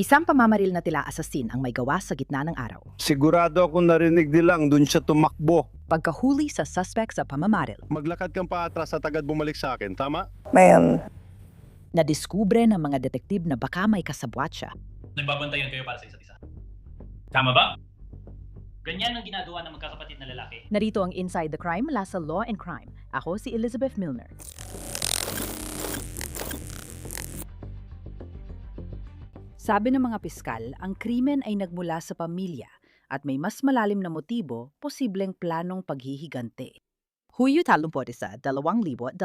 Isang pamamaril na tila asasin ang may gawa sa gitna ng araw. Sigurado ako narinig nilang dun siya tumakbo. Pagkahuli sa suspect sa pamamaril, Maglakad kang paatras at agad bumalik sa akin, tama? Ma'am, nadiskubre ng mga detektib na baka may kasabwat siya. Nagbabantayan kayo para sa isa't isa. Tama ba? Ganyan ang ginagawa ng magkakapatid na lalaki. Narito ang Inside the Crime mula sa Law and Crime. Ako si Elizabeth Milner. Sabi ng mga piskal, ang krimen ay nagmula sa pamilya at may mas malalim na motibo, posibleng planong paghihigante. Huyo 31, 2024,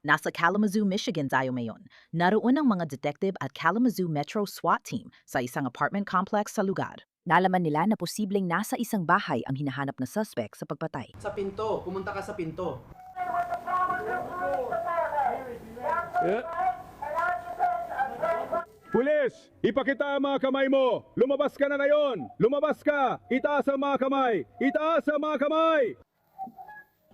nasa Kalamazoo, Michigan tayo ngayon. Naroon ang mga detective at Kalamazoo Metro SWAT team sa isang apartment complex sa lugar. Nalaman nila na posibleng nasa isang bahay ang hinahanap na suspect sa pagpatay. Sa pinto. Pumunta ka sa pinto. Pulis! Ipakita ang mga kamay mo! Lumabas ka na ngayon! Lumabas ka! Itaas ang mga kamay! Itaas ang mga kamay!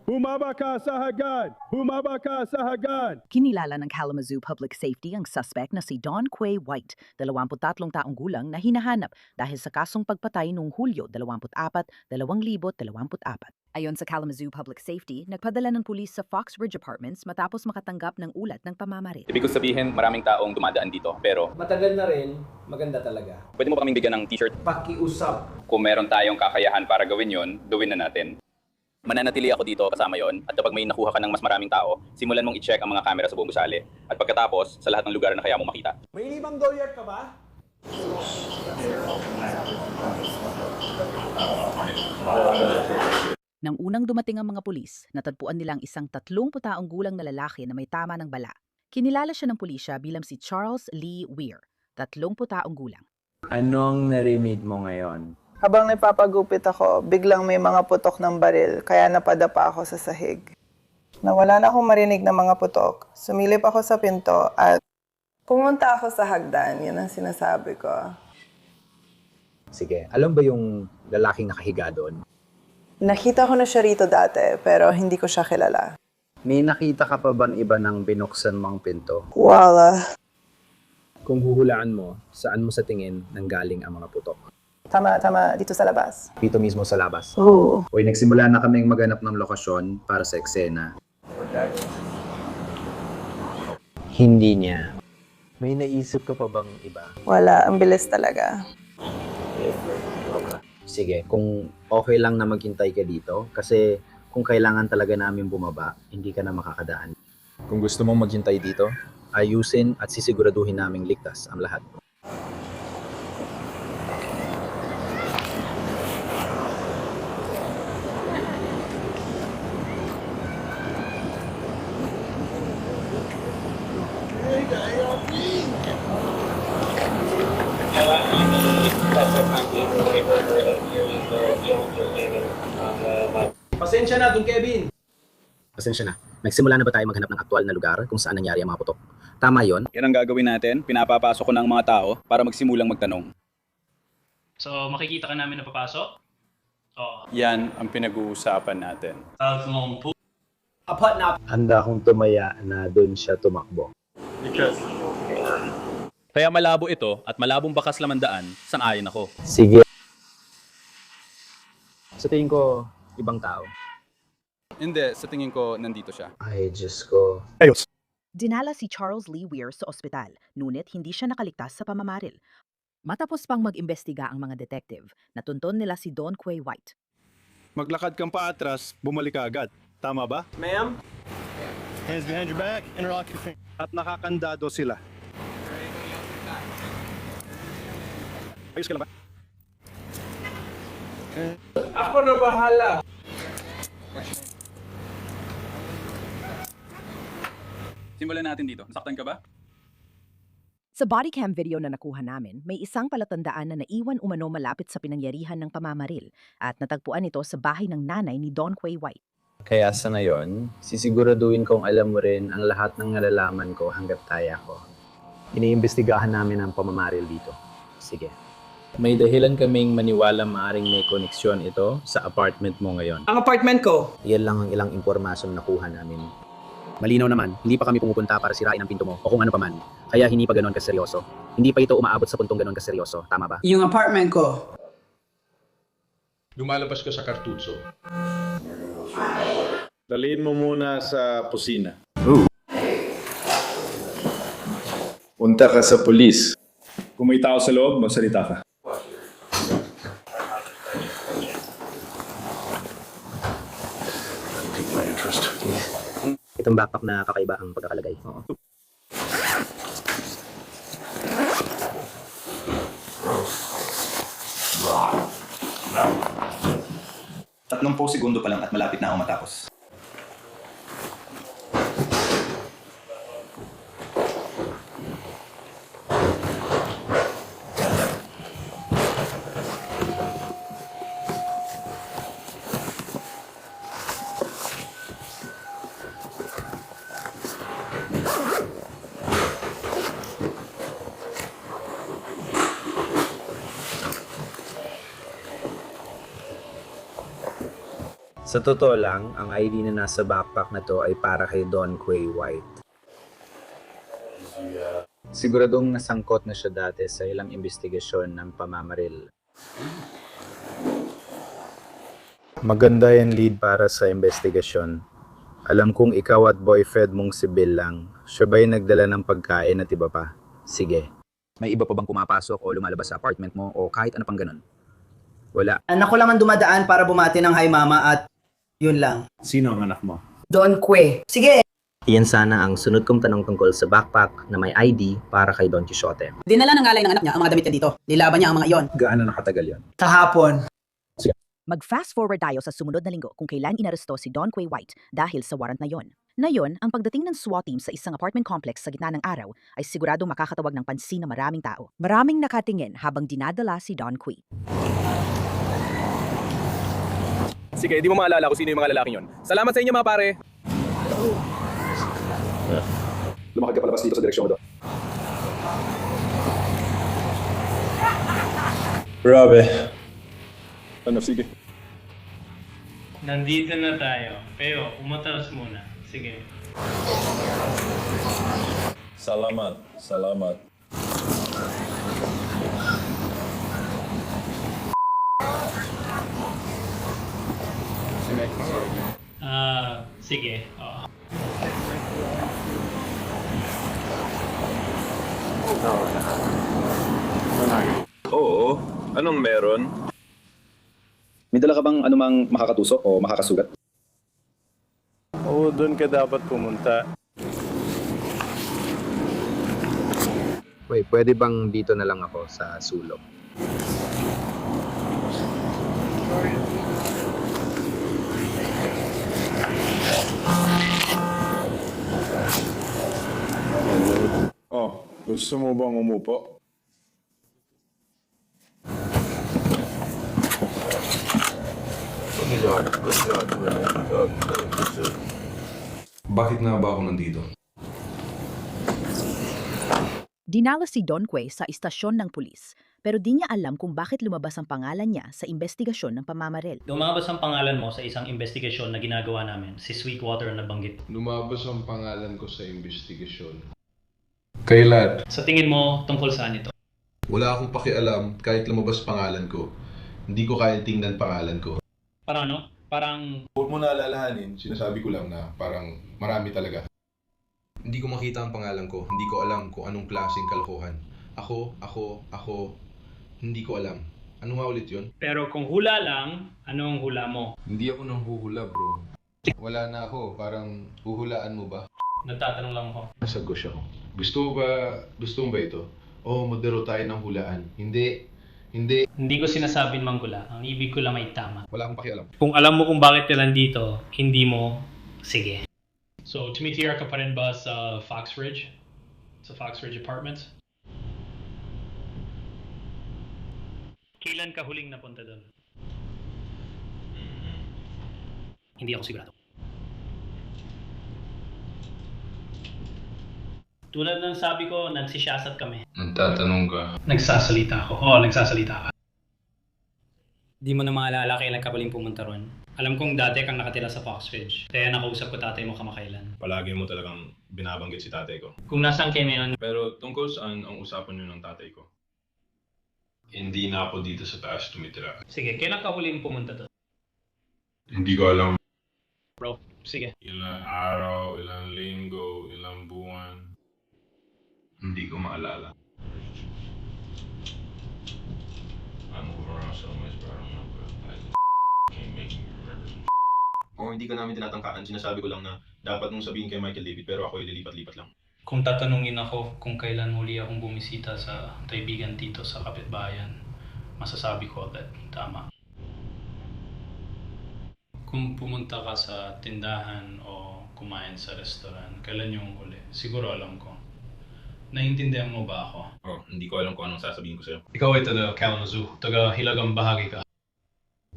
Bumaba ka sa hagad! Bumaba ka sa hagad! Kinilala ng Kalamazoo Public Safety ang suspect na si Don Quay White, 23 taong gulang na hinahanap dahil sa kasong pagpatay noong Hulyo 24, 2024. Ayon sa Kalamazoo Public Safety, nagpadala ng pulis sa Fox Ridge Apartments matapos makatanggap ng ulat ng pamamaril. Ibig ko sabihin, maraming taong dumadaan dito. Pero, Matagal na rin. Maganda talaga. pwede mo ba kaming bigyan ng t-shirt? Pakiusap. Kung meron tayong kakayahan para gawin yon, gawin na natin. Mananatili ako dito kasama yon, at kapag may nakuha ka ng mas maraming tao, simulan mong i-check ang mga camera sa buong gusali. At pagkatapos, sa lahat ng lugar na kaya mong makita. May limang dolyar ka ba? Nang unang dumating ang mga pulis, natagpuan nilang isang 30 taong gulang na lalaki na may tama ng bala. Kinilala siya ng pulisya bilang si Charles Lee Weir, 30 taong gulang. Anong narinig mo ngayon? habang nagpapagupit ako, biglang may mga putok ng baril, kaya napadapa ako sa sahig. Nawala na akong marinig ng mga putok. Sumilip ako sa pinto at pumunta ako sa hagdan. Yun ang sinasabi ko. Sige, alam ba yung lalaking nakahiga doon? Nakita ko na siya rito dati, pero hindi ko siya kilala. May nakita ka pa ba iba ng binuksan mong pinto? Wala. Kung huhulaan mo, saan mo sa tingin nanggaling ang mga putok? Tama, dito sa labas. Dito mismo sa labas. Oo. Uy, nagsimula na kaming maghanap ng lokasyon para sa eksena. Hindi niya. May naisip ka pa bang iba? Wala, ang bilis talaga. Sige, kung okay lang na maghintay ka dito, kasi kung kailangan talaga namin bumaba, hindi ka na makakadaan. Kung gusto mong maghintay dito, ayusin at sisiguraduhin naming ligtas ang lahat. Pasensya na, Don Kevin. Pasensya na. Nagsimula na ba tayo maghanap ng aktual na lugar kung saan nangyari ang mga putok? Tama yon? Yan ang gagawin natin. Pinapapasok ko ng mga tao para magsimulang magtanong. So, makikita ka namin na papasok? Oo. Yan ang pinag-uusapan natin. Apat na. Handa akong tumaya na doon siya tumakbo. Kaya malabo ito at malabong bakas lamandaan, sang-ayon ako. Sige. Sa tingin ko, ibang tao. Hindi, sa tingin ko, nandito siya. Ay, Diyos ko. Dinala si Charles Lee Weir sa ospital, ngunit hindi siya nakaligtas sa pamamaril. Matapos pang mag-imbestiga ang mga detective, natunton nila si Don Quay White. Maglakad kang paatras, bumalik ka agad. Tama ba? Ma'am? Hands behind your back, interlock your fingers. At nakakandado sila. Ayos ka lang ba? Ako na bahala. Simulan natin dito. Nasaktan ka ba? Sa body cam video na nakuha namin, may isang palatandaan na naiwan umano malapit sa pinangyarihan ng pamamaril at natagpuan ito sa bahay ng nanay ni Don Quay White. Kaya sa ngayon, sisiguraduhin kong alam mo rin ang lahat ng nalalaman ko hanggat kaya ko. Iniimbestigahan namin ang pamamaril dito. Sige. May dahilan kaming maniwala maaring may koneksyon ito sa apartment mo ngayon. Ang apartment ko. Yan lang ang ilang impormasyong nakuha namin. Malinaw naman, hindi pa kami pumupunta para sirain ang pinto mo o kung ano paman. Kaya hindi pa ganon kaseryoso. Hindi pa ito umaabot sa puntong ganon kaseryoso. Tama ba? Yung apartment ko. Lumalabas ka sa kartutso. Dalhin mo muna sa kusina. Punta ka sa pulis. Kung may tao sa loob, magsalita ka. Itong backpack na kakaiba ang pagkakalagay. Oo. Tatlong segundo pa lang at malapit na ako matapos. Sa totoo lang, ang ID na nasa backpack na to ay para kay Don Quay White. Siguradong nasangkot na siya dati sa ilang investigasyon ng pamamaril. Maganda yung lead para sa investigasyon. Alam kong ikaw at boyfriend mong si Bill lang. Siya ba yung nagdala ng pagkain at iba pa? Sige. May iba pa bang pumapasok o lumalabas sa apartment mo o kahit ano pang ganun? Wala. Anak ko lang ang dumadaan para bumati ng hi mama at yun lang. Sino ang anak mo? Don Quay. Sige! Iyan sana ang sunod kong tanong tungkol sa backpack na may ID para kay Don Quixote. Dinala ng alay ng anak niya ang mga damit niya dito. Nilaban niya ang mga iyon. Gaano nakatagal yon? Kahapon. Mag-fast forward tayo sa sumunod na linggo kung kailan inaresto si Don Quay White dahil sa warrant na yon. Ngayon, ang pagdating ng SWAT team sa isang apartment complex sa gitna ng araw ay siguradong makakatawag ng pansin ng maraming tao. Maraming nakatingin habang dinadala si Don Quay. Sige, di mo maalala kung sino yung mga lalaking yon. Salamat sa inyo mga pare! Lumakad ka palabas dito sa direksyon mo doon. Grabe. Ano, sige. Nandito na tayo. Pero umatras muna. Sige. Salamat. Salamat. Sige. Oo. Anong meron? May dala ka bang anumang makakatusok o makakasugat? Oo, doon ka dapat pumunta. Wait, pwede bang dito na lang ako sa sulok? Oh, gusto mo bang umupo? Bakit nga ba ako nandito? Dinala si Don Quay sa istasyon ng pulis, pero di niya alam kung bakit lumabas ang pangalan niya sa investigasyon ng pamamaril. Lumabas ang pangalan mo sa isang investigasyon na ginagawa namin. Si Sweetwater ang nabanggit. Lumabas ang pangalan ko sa investigasyon. Kailan? Sa tingin mo, tungkol saan ito? Wala akong pakialam kahit lumabas pangalan ko. Hindi ko kaya tingnan pangalan ko. Parang ano? Parang Huwag mo na alalahanin, sinasabi ko lang na parang marami talaga. Hindi ko makita ang pangalan ko. Hindi ko alam kung anong klaseng kalokohan. Ako, hindi ko alam. Ano nga ulit yun? Pero kung hula lang, ano ang hula mo? Hindi ako nang huhula, bro. Wala na ako. Parang huhulaan mo ba? Nagtatanong lang ako. Nasagos ako. Gusto mo ba ito? Oo, modero tayo ng hulaan. Hindi. Hindi ko sinasabing manggula. Ang ibig ko lang ay tama. Wala akong pakialam. Kung alam mo kung bakit ka nandito, hindi mo, sige. So, tumitira ka pa rin ba sa Fox Ridge? Sa Fox Ridge Apartments? Kailan ka huling napunta doon? Hindi ako sigurado. Tulad ng sabi ko, nagsisiyasat kami. Nagtatanong ka. Nagsasalita ako. Oo, nagsasalita ka. Di mo na maalala kailan ka paling pumunta ron. Alam kong dati kang nakatira sa Fox Ridge. Kaya nakausap ko tatay mo kamakailan. Palagi mo talagang binabanggit si tatay ko. Kung nasaan kayo ngayon, Pero tungkol saan ang usapan niyo ng tatay ko? Hindi na ako dito sa taas tumitira. sige, kailan ka huling pumunta doon? Hindi ko alam Bro, sige. ilang araw, ilang linggo, ilang buwan. Hindi ko maalala. I'm over on so much, bro. I don't know, bro. Can't make me remember. Oo, hindi ka namin tinatangkaan. Sinasabi ko lang na dapat mong sabihin kay Michael David pero ako ililipat-lipat lang. Kung tatanungin ako kung kailan huli akong bumisita sa kaibigan Tito sa kapitbahayan, masasabi ko agad, tama. Kung pumunta ka sa tindahan o kumain sa restaurant, kailan yung huli? Siguro alam ko. Naiintindihan mo ba ako? Oh, hindi ko alam kung anong sasabihin ko sa'yo. Ikaw ay taga Kalamazoo, taga Hilagang bahagi ka.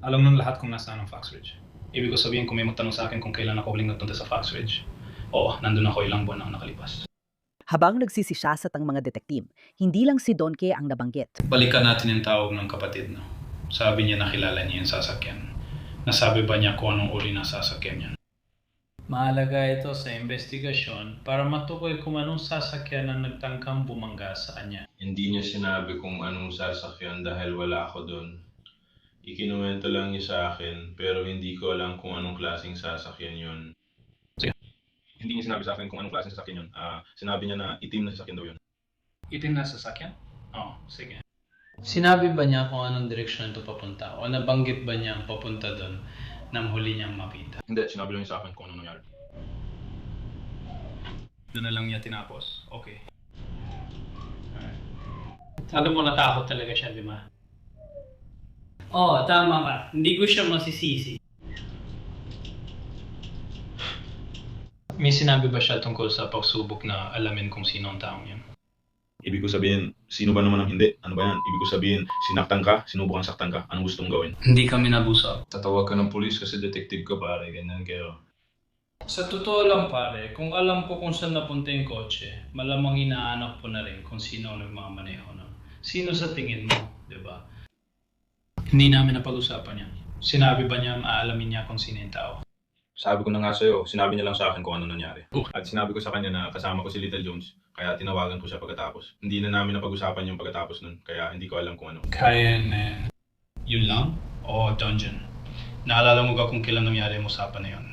Alam ng lahat kung nasaan ang Fox Ridge. Ibig ko sabihin kung may magtanong sa akin kung kailan ako huling nagpunta sa Fox Ridge. Oo, nandun ako ilang buwan ang nakalipas. Habang nagsisisiyasat ang mga detektib, hindi lang si Don Kay ang nabanggit. Balikan natin yung tawag ng kapatid, no? Sabi niya nakilala niya yung sasakyan. Nasabi ba niya kung anong uri ng sasakyan niya? Mahalaga ito sa investigasyon para matukoy kung anong sasakyan ang nagtangkang bumangga sa kanya. Hindi niya sinabi kung anong sasakyan dahil wala ako doon. Ikinuwento lang niya sa akin pero hindi ko alam kung anong klaseng sasakyan yun. Hindi niya sinabi sa akin kung anong klaseng sasakyan yun. Sinabi niya na itim na sasakyan daw yun. Itim na sasakyan? Oo, sige. Sinabi ba niya kung anong direksyon ito papunta? O nabanggit ba niya ang papunta doon nang huli niyang makita? Hindi, sinabi lang niya sa akin kung anong nangyari. Doon na lang niya tinapos. Okay. Alam mo, natakot talaga siya, di ba? Oo, tama ka. Hindi ko siya masisisi. May sinabi ba siya tungkol sa pagsubok na alamin kung sino ang taong yan? Ibig ko sabihin, sino ba naman ang hindi? Ano ba yan? Ibig ko sabihin, sinaktan ka, sinubukan saktan ka, anong gustong gawin? Hindi kami nabusap. Tatawag ka ng pulis kasi detective ka pare, ganyan kayo. Sa totoo lang pare, kung alam ko kung saan napunta yung kotse, malamang hinahanap ko na rin kung sino ang nagmamaneho nun. Sino sa tingin mo, di ba? Hindi namin napag-usapan yan. Sinabi ba niya aalamin niya kung sino yung tao? Sabi ko na nga sa'yo, sinabi niya lang sa akin kung ano nangyari. At sinabi ko sa kanya na kasama ko si Little Jones, kaya tinawagan ko siya pagkatapos. Hindi na namin napag-usapan yung pagkatapos nun, kaya hindi ko alam kung ano. Kaya yun lang? O dungeon? Naalala mo ba kung kailan nangyari yung usapan na yun?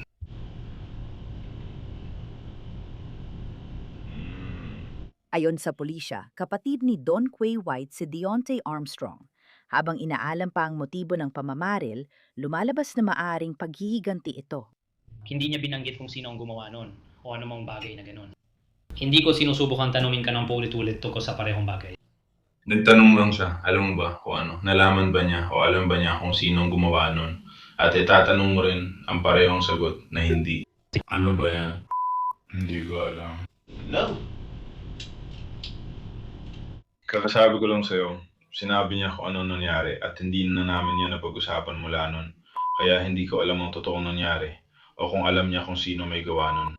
Ayon sa pulisya, kapatid ni Don Quay White si Deontay Armstrong. Habang inaalam pa ang motibo ng pamamaril, lumalabas na maaring paghihiganti ito. Hindi niya binanggit kung sino ang gumawa nun o anumang bagay na ganun. Hindi ko sinusubukan tanungin ka ng paulit-ulit tungkol sa parehong bagay. Nagtanong lang siya, alam mo ba kung ano, nalaman ba niya o alam ba niya kung sino ang gumawa nun? At itatanong mo rin ang parehong sagot na hindi. Ano ba yan? Hindi ko alam. No. Kakasabi ko lang sa'yo, sinabi niya kung ano nangyari at hindi na namin yan napag-usapan mula nun. Kaya hindi ko alam ang totoong nangyari o kung alam niya kung sino may gawa nun.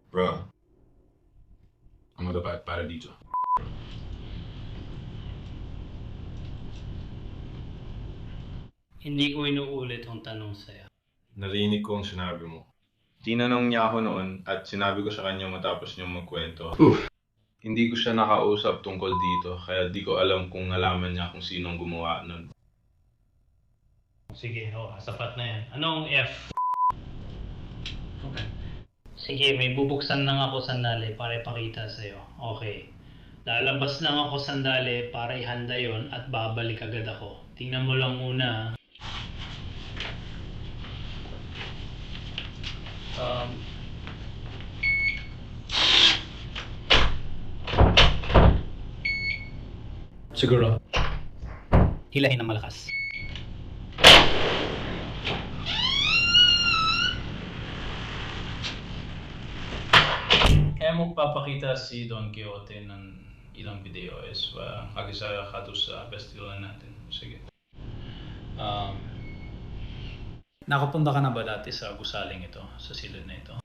Bro, ang dapat para dito. Hindi ko inuulit ang tanong sa'yo. Narinig ko ang sinabi mo. Tinanong niya ako noon at sinabi ko sa kanya matapos niyang magkwento. Hindi ko siya nakausap tungkol dito kaya di ko alam kung nalaman niya kung sinong gumawa nun. Sige, sapat na yan. Anong F? Okay. Sige, may bubuksan lang ako sandali para ipakita sa'yo. Okay. Lalabas lang ako sandali para ihanda yon at babalik agad ako. Tingnan mo lang muna. Siguro. Hilahin ng malakas. Kaya magpapakita si Don Quixote ng ilang video is kagisa ka doon sa festival natin. Sige. Nakapunta ka na ba dati sa gusaling ito? Sa silid na ito?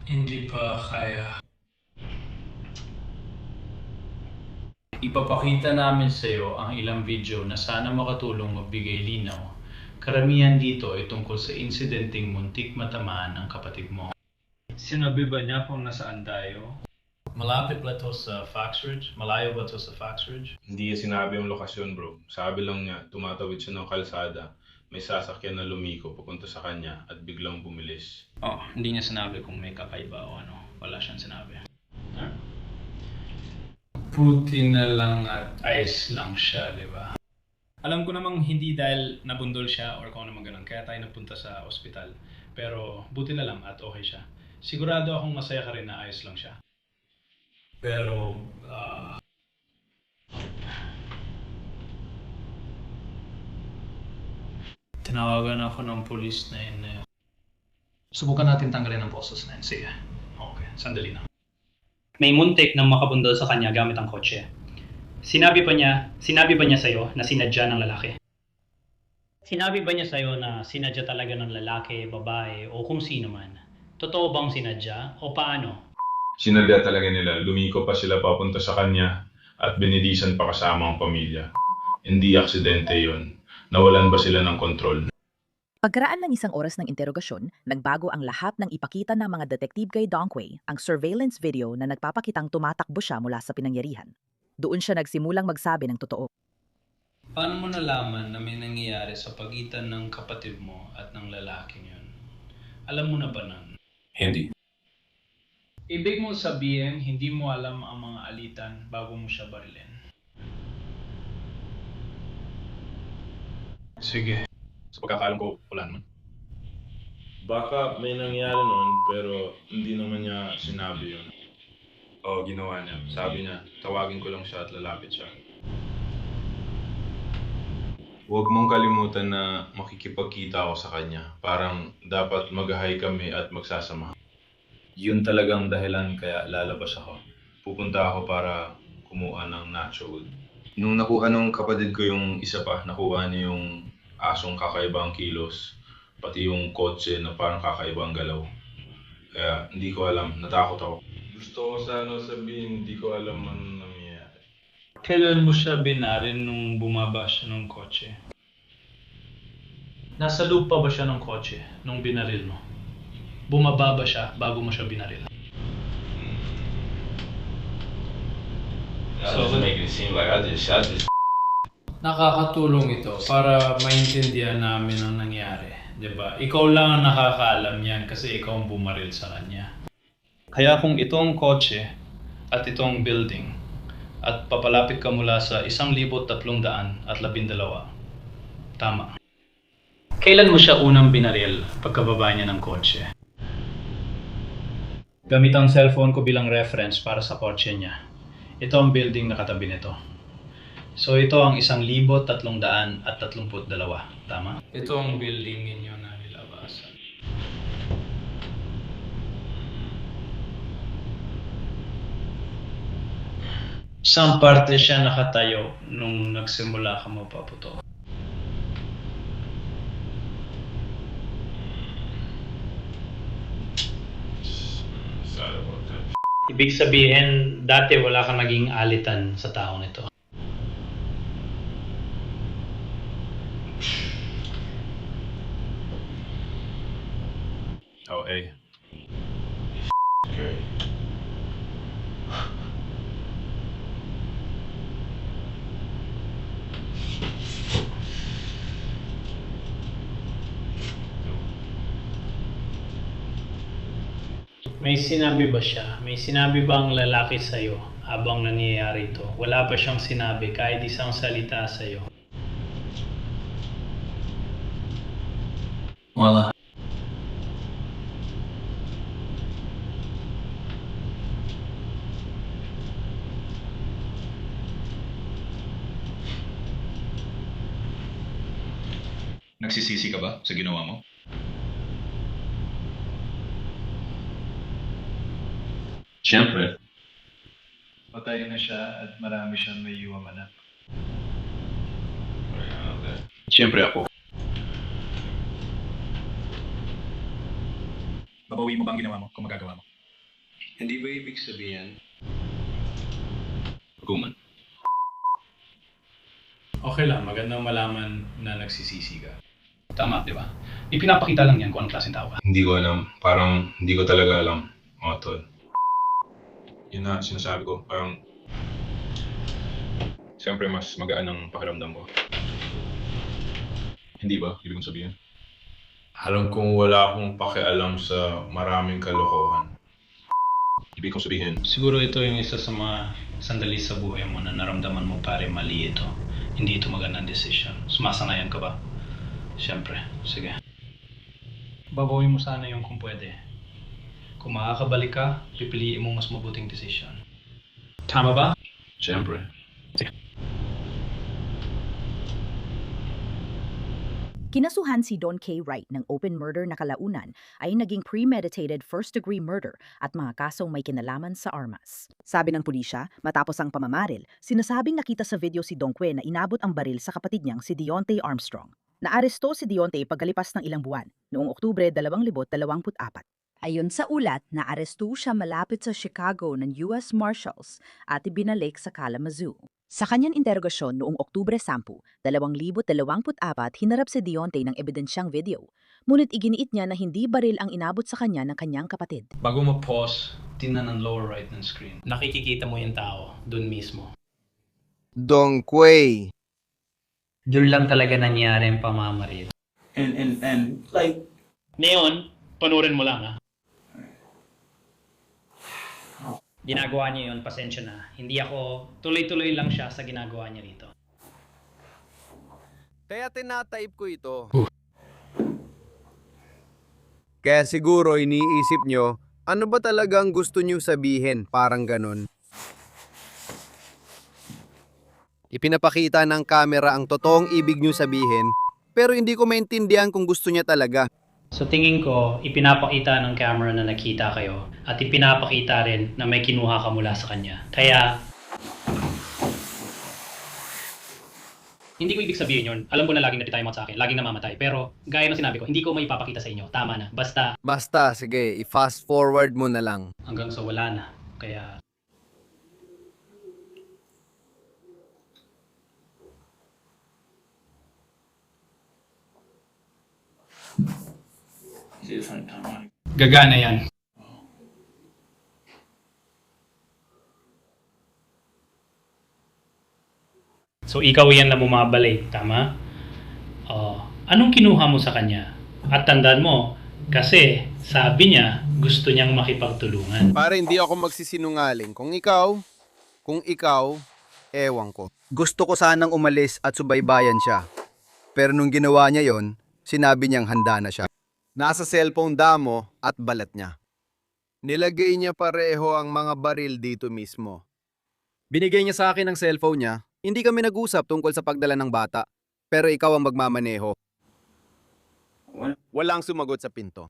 Hindi pa kaya. Ipapakita namin sa iyo ang ilang video na sana makatulong magbigay linaw. Karamihan dito ay tungkol sa insidenteng muntik matamaan ang kapatid mo. Sinabi ba niya kung nasaan tayo? Malapit ba to sa Fox Ridge? Malayo ba to sa Fox Ridge? Hindi niya sinabi ang lokasyon, bro. Sabi lang niya, tumatawid siya ng kalsada. May sasakyan na lumiko papunta sa kanya at biglang bumilis. Oh, hindi niya sinabi kung may kakaiba o ano. Wala siyang sinabi. Huh? Puti na lang at ayos lang siya, di ba? Alam ko namang hindi dahil nabundol siya or kung ano man ganun, kaya tayo nagpunta sa ospital. Pero buti na lang at okay siya. Sigurado akong masaya ka rin na ayos lang siya. Pero, tinawagan ako ng police na yun. Subukan natin tanggalin ang boses na yun. Sige. Okay, sandali na. May muntik na makabundol sa kanya gamit ang kotse. Sinabi ba niya sa'yo na sinadya ng lalaki? Sinabi ba niya sa'yo na sinadya talaga ng lalaki, babae, o kung sino man? Totoo bang sinadya? O paano? Sinadya talaga nila. Lumiko pa sila papunta sa kanya at binidisan pa kasama ang pamilya. Hindi aksidente yon. Nawalan ba sila ng kontrol? Pagkaraan ng isang oras ng interogasyon, nagbago ang lahat ng ipakita ng mga detektive kay Dongquay, ang surveillance video na nagpapakitang tumatakbo siya mula sa pinangyarihan. Doon siya nagsimulang magsabi ng totoo. Paano mo nalaman na may nangyayari sa pagitan ng kapatid mo at ng lalaking yun? Alam mo na ba nun? Hindi. Ibig mo sabihin, hindi mo alam ang mga alitan bago mo siya barilin. Sige. Sa pagkakaalam ko, wala naman. Baka may nangyari noon, pero hindi naman niya sinabi yun. Oo, ginawa niya. Sabi niya, tawagin ko lang siya at lalapit siya. Huwag mong kalimutan na makikipagkita ako sa kanya. Parang dapat mag-hi kami at magsasama. Yun talagang dahilan kaya lalabas ako. Pupunta ako para kumuha ng nacho wood. Nung nakuha nung kapatid ko yung isa pa, nakuha niya yung asong kakaibang kilos, pati yung kotse na parang kakaibang galaw. Kaya hindi ko alam, natakot ako. Gusto ko sana sabihin, hindi ko alam anong nangyayari. Kailan mo siya binaril nung bumaba siya ng kotse? Nasa lupa ba siya ng kotse nung binaril mo? Bumaba ba siya bago mo siya binaril? Nakakatulong ito para maintindihan namin ang nangyari. Diba? Ikaw lang ang nakakaalam yan kasi ikaw ang bumaril sa kanya. Kaya kung itong kotse at itong building at papalapit ka mula sa 1,312, tama. Kailan mo siya unang binaril pagkababa niya ng kotse? Gamit ang cellphone ko bilang reference para sa kotse niya. Ito ang building na katabi nito. So ito ang 1,332, tama? Ito ang building ninyo na nilabasan. Saan parte siya nakatayo nung nagsimula ka mapaputok? Ibig sabihin, dati wala kang naging alitan sa taong ito. Oh, eh. Okay. May sinabi ba siya? May sinabi ba ang lalaki sa'yo habang nangyayari ito? Wala ba siyang sinabi kahit isang salita sa'yo? Wala. Nagsisisi ka ba sa ginawa mo? Siyempre. Patay na siya at marami siyang may iwang anak. Siyempre ako. Babawi mo ba ang ginawa mo kung magagawa mo? Hindi ba ibig sabihin? Hukuman. Okay lang, magandang malaman na nagsisisi ka. Tama, di ba? Ipinapakita lang yan kung anong klaseng tao ka. Hindi ko alam. Parang hindi ko talaga alam, mga tol. Yun na, sinasabi ko. Parang, siyempre mas magaan ang pakiramdam ko. Hindi ba? Ibig kong sabihin. Alam kong wala akong pakialam sa maraming kalokohan. Ibig kong sabihin. Siguro ito yung isa sa mga sandali sa buhay mo na naramdaman mo pare mali ito. Hindi ito magandang decision. Sumasanayan ka ba? Siyempre. Sige. Babawin mo sana yung kung pwede. Kung makakabalik ka, pipiliin mo mas mabuting decision. Tama ba? Siyempre. Kinasuhan si Don K. Wright ng open murder na kalaunan ay naging premeditated first-degree murder at mga kasong may kinalaman sa armas. Sabi ng pulisya, matapos ang pamamaril, sinasabing nakita sa video si Dong Que na inabot ang baril sa kapatid niyang si Deontay Armstrong. Naaresto si Deontay pagkalipas ng ilang buwan, noong Oktubre 2024. Ayon sa ulat, naaresto siya malapit sa Chicago ng US Marshals at ibinalik sa Kalamazoo. Sa kanyang interogasyon noong Oktubre 10, 2024, hinarap si Deontay ng ebidensyang video. Ngunit iginiit niya na hindi baril ang inabot sa kanya ng kanyang kapatid. Bago ma-pause, tingnan ng lower right ng screen. Nakikikita mo yung tao, dun mismo. Dong Que. Doon lang talaga nangyari ang pamamaril. And like, Ngayon, panurin mo lang ha. Ginagawa niya yun, pasensya na. Hindi ako, tuloy-tuloy lang siya sa ginagawa niya rito. Kaya tinatype ko ito. Kaya siguro iniisip nyo, ano ba talagang gusto nyo sabihin? Parang ganun. Ipinapakita ng camera ang totoong ibig nyo sabihin, pero hindi ko maintindihan kung gusto niya talaga. So tingin ko, ipinapakita ng camera na nakita kayo at ipinapakita rin na may kinuha ka mula sa kanya. Kaya, hindi ko ibig sabihin yun. Alam ko na laging natitayamot sa akin, laging namamatay. Pero, gaya ng sinabi ko, hindi ko may ipapakita sa inyo. Tama na. Basta, sige, i-fast forward mo na lang. Hanggang sa wala na. Kaya, gagana yan. So ikaw yan na bumabalik, tama? Anong kinuha mo sa kanya? At tandaan mo, kasi sabi niya gusto niyang makipagtulungan. Para hindi ako magsisinungaling. Kung ikaw, ewan ko. Gusto ko sanang umalis at subaybayan siya. Pero nung ginawa niya yon, sinabi niyang handa na siya. Nasa cellphone damo at balat niya. Nilagay niya pareho ang mga baril dito mismo. Binigay niya sa akin ang cellphone niya. Hindi kami nag-usap tungkol sa pagdala ng bata. Pero ikaw ang magmamaneho. Walang sumagot sa pinto.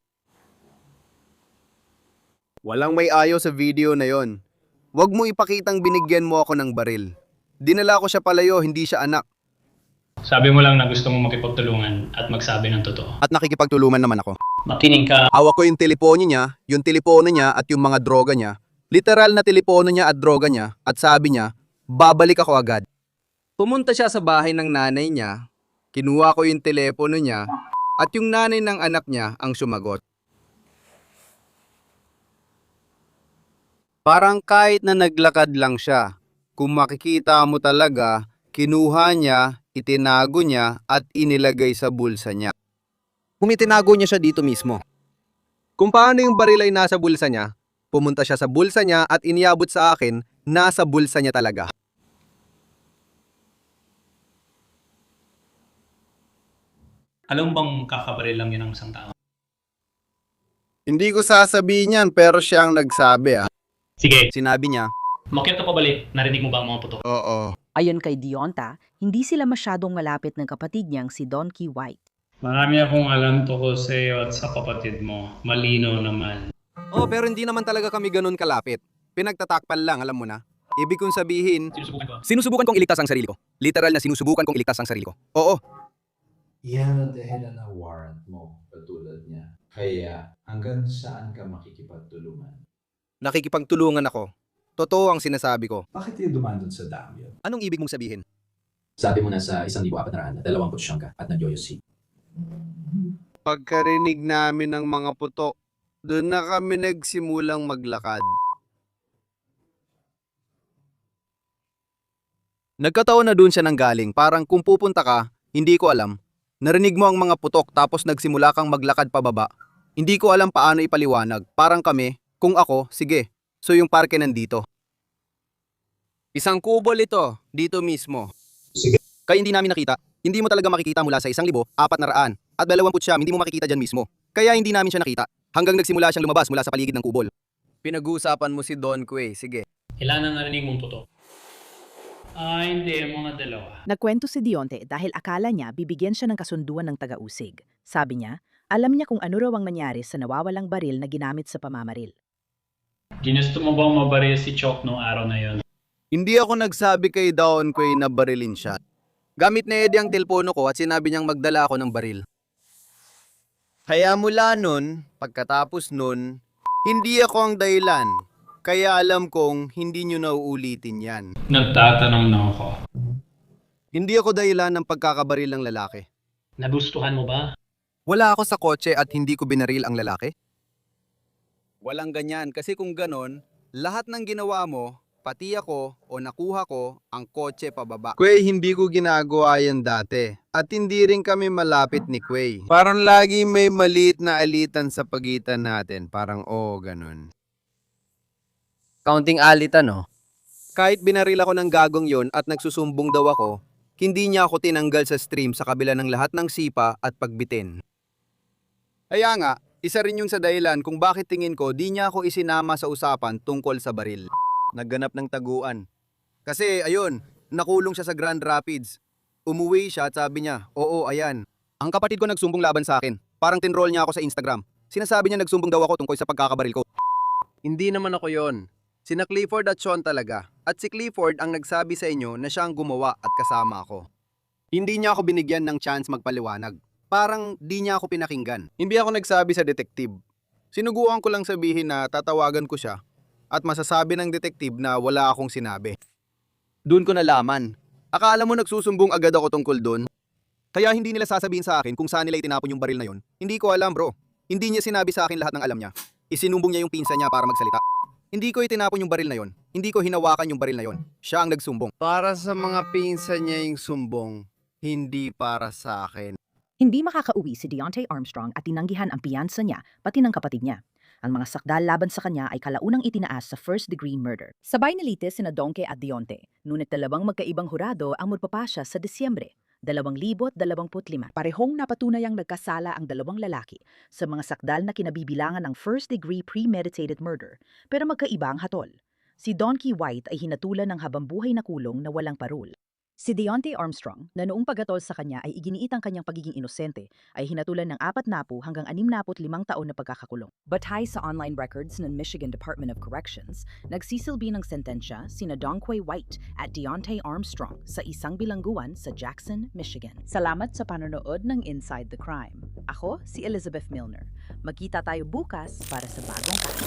Walang may ayaw sa video na yon. Huwag mo ipakitang binigyan mo ako ng baril. Dinala ko siya palayo, hindi siya anak. Sabi mo lang na gusto mo makipagtulungan at magsabi ng totoo. At nakikipagtulungan naman ako. Makinig ka. Hawak ko yung telepono niya at yung mga droga niya. Literal na telepono niya at droga niya at sabi niya, babalik ako agad. Pumunta siya sa bahay ng nanay niya, kinuha ko yung telepono niya at yung nanay ng anak niya ang sumagot. Parang kahit na naglakad lang siya, kung makikita mo talaga, kinuha niya, itinago niya at inilagay sa bulsa niya. Kung itinago niya siya dito mismo. Kung paano yung baril ay nasa bulsa niya, pumunta siya sa bulsa niya at iniabot sa akin, nasa bulsa niya talaga. Alam bang kakabaril lang yun ng isang tao? Hindi ko sasabihin yan pero siya ang nagsabi Sige. Sinabi niya. Makiat ka pabalik. Narinig mo ba ang mga putok? Oo. Ayon kay Deonta, hindi sila masyadong malapit ng kapatid niyang si Don Key White. Marami akong alam tungkol sa iyo at sa kapatid mo. Malino naman. Pero hindi naman talaga kami ganun kalapit. Pinagtatakpan lang, alam mo na. Ibig kong sabihin, sinusubukan kong iligtas ang sarili ko. Literal na sinusubukan kong iligtas ang sarili ko. Oo. Yan ang dahilan na warrant mo, katulad niya. Kaya hanggang saan ka makikipagtulungan? Nakikipagtulungan ako. Totoo ang sinasabi ko. Bakit yung dumandun sa dam yun? Anong ibig mong sabihin? Sabi mo na sa 1,400 na 29 ka at nagyoyosi. Pagkarinig namin ng mga putok, doon na kami nagsimulang maglakad. Nagkataon na doon siya nanggaling, parang kung pupunta ka, hindi ko alam. Narinig mo ang mga putok tapos nagsimula kang maglakad pababa. Hindi ko alam paano ipaliwanag. Parang kami, kung ako, sige. So yung parke nandito. Isang kubol ito, dito mismo. Sige. Kaya hindi namin nakita. Hindi mo talaga makikita mula sa 1,400 at 20 siyam, hindi mo makikita dyan mismo. Kaya hindi namin siya nakita. Hanggang nagsimula siyang lumabas mula sa paligid ng kubol. Pinag-uusapan mo si Don Quay, sige. Kailangan narinig mong putok. Hindi, mga dalawa. Nagkwento si Dionte dahil akala niya bibigyan siya ng kasunduan ng taga-usig. Sabi niya, alam niya kung ano raw ang nangyari sa nawawalang baril na ginamit sa pamamaril. Ginusto mo bang mabaril si Chok noong araw na yon? Hindi ako nagsabi kay Don Quay na barilin siya. Gamit na Eddie ang telepono ko at sinabi niyang magdala ako ng baril. Kaya mula nun, pagkatapos nun, hindi ako ang dahilan. Kaya alam kong hindi niyo na uulitin yan. Nagtatanong na ako. Hindi ako dahilan ng pagkakabaril ng lalaki. Nagustuhan mo ba? Wala ako sa kotse at hindi ko binaril ang lalaki? Walang ganyan kasi kung ganon, lahat ng ginawa mo, pati ako o nakuha ko ang kotse pababa. Quay, hindi ko ginagawa yan dati. At hindi rin kami malapit ni Quay. Parang lagi may maliit na alitan sa pagitan natin. Parang ganon. Counting alitan, no? Kahit binaril ako ng gagong yon at nagsusumbong daw ako, hindi niya ako tinanggal sa stream sa kabila ng lahat ng sipa at pagbitin. Kaya nga, isa rin yung sa dahilan kung bakit tingin ko di niya ako isinama sa usapan tungkol sa baril. Nagganap ng taguan. Kasi ayun, nakulong siya sa Grand Rapids. Umuwi siya at sabi niya, oo, ayan. Ang kapatid ko nagsumbong laban sa akin. Parang tinroll niya ako sa Instagram. Sinasabi niya nagsumbong daw ako tungkol sa pagkakabaril ko. Hindi naman ako yon. Sina Clifford at Sean talaga. At si Clifford ang nagsabi sa inyo na siya ang gumawa at kasama ako. Hindi niya ako binigyan ng chance magpaliwanag. Parang di niya ako pinakinggan. Hindi ako nagsabi sa detective. Sinuguan ko lang sabihin na tatawagan ko siya at masasabi ng detective na wala akong sinabi. Doon ko nalaman. Akala mo nagsusumbong agad ako tungkol doon? Kaya hindi nila sasabihin sa akin kung saan nila itinapon yung baril na yon. Hindi ko alam, bro. Hindi niya sinabi sa akin lahat ng alam niya. Isinumbong niya yung pinsa niya para magsalita. Hindi ko itinapon yung baril na yon. Hindi ko hinawakan yung baril na yon. Siya ang nagsumbong. Para sa mga pinsa niya yung sumbong, hindi para sa akin. Hindi makakauwi si Deontay Armstrong at tinanggihan ang piyansa niya pati ng kapatid niya. Ang mga sakdal laban sa kanya ay kalaunang itinaas sa first-degree murder. Sabay nalitis sina Donkey at Dionte, ngunit dalawang magkaibang hurado ang magpapasya sa Disyembre 2025. Parehong napatunayang nagkasala ang dalawang lalaki sa mga sakdal na kinabibilangan ng first-degree premeditated murder, pero magkaiba ang hatol. Si Donkey White ay hinatulan ng habambuhay na kulong na walang parol. Si Deontay Armstrong, na noong pagkatol sa kanya ay iginiit ang kanyang pagiging inosente, ay hinatulan ng 40 hanggang 65 taon na pagkakakulong. Batay sa online records ng Michigan Department of Corrections, nagsisilbi ng sentensya sina Donkey White at Deontay Armstrong sa isang bilangguan sa Jackson, Michigan. Salamat sa panonood ng Inside the Crime. Ako si Elizabeth Milner. Magkita tayo bukas para sa bagong kaso.